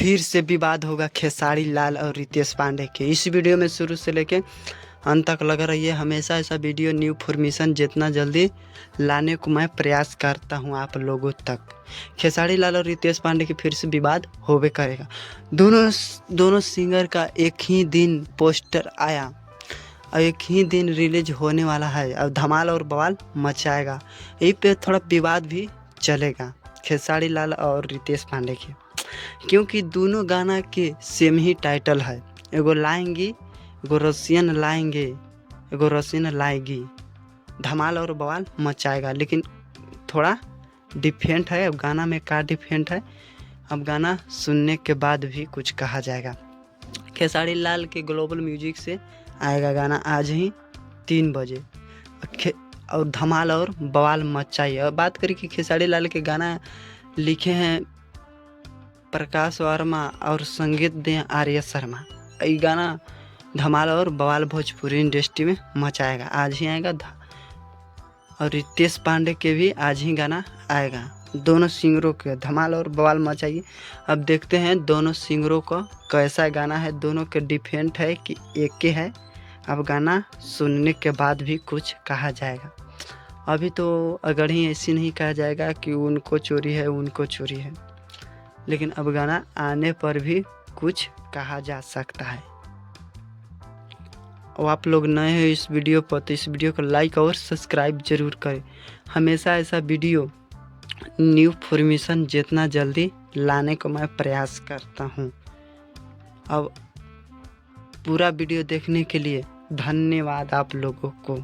फिर से विवाद होगा खेसारी लाल और रितेश पांडे के। इस वीडियो में शुरू से लेके अंत तक लगा रहिए। हमेशा ऐसा वीडियो न्यू इन्फॉर्मेशन जितना जल्दी लाने को मैं प्रयास करता हूं आप लोगों तक। खेसारी लाल और रितेश पांडे के फिर से विवाद होबे करेगा। दोनों सिंगर का एक ही दिन पोस्टर आया और एक ही दिन रिलीज होने वाला है और धमाल और बवाल मचाएगा। यही पे थोड़ा विवाद भी चलेगा खेसारी लाल और रितेश पांडे के, क्योंकि दोनों गाना के सेम ही टाइटल है। एगो लाएंगी, एगो रसियन लाएंगे, एगो रसियन लाएगी। धमाल और बवाल मचाएगा, लेकिन थोड़ा डिफरेंट है। अब गाना में क्या डिफरेंट है, अब गाना सुनने के बाद भी कुछ कहा जाएगा। खेसारी लाल के ग्लोबल म्यूजिक से आएगा गाना आज ही 3 बजे और धमाल और बवाल मचाइए। और बात करें कि खेसारी लाल के गाना लिखे हैं प्रकाश वर्मा और संगीत दें आर्य शर्मा। ये गाना धमाल और बवाल भोजपुरी इंडस्ट्री में मचाएगा, आज ही आएगा। और रितेश पांडे के भी आज ही गाना आएगा। दोनों सिंगरों के धमाल और बवाल मचाइए। अब देखते हैं दोनों सिंगरों का कैसा गाना है। दोनों के डिफरेंट है कि एक के है। अब गाना सुनने के बाद भी कुछ कहा जाएगा। अभी तो अगर ही ऐसी नहीं कहा जाएगा कि उनको चोरी है, उनको चोरी है, लेकिन अब गाना आने पर भी कुछ कहा जा सकता है। और आप लोग नए हैं इस वीडियो पर तो इस वीडियो को लाइक और सब्सक्राइब जरूर करें। हमेशा ऐसा वीडियो न्यू इन्फॉर्मेशन जितना जल्दी लाने को मैं प्रयास करता हूं। अब पूरा वीडियो देखने के लिए धन्यवाद आप लोगों को।